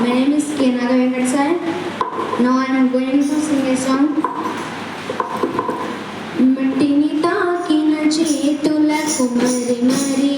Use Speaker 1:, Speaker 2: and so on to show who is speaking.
Speaker 1: My name is Kenada Venkatsai. Now I am going to sing a song. మట్టిని తాకిన చేతులకు మరి మరి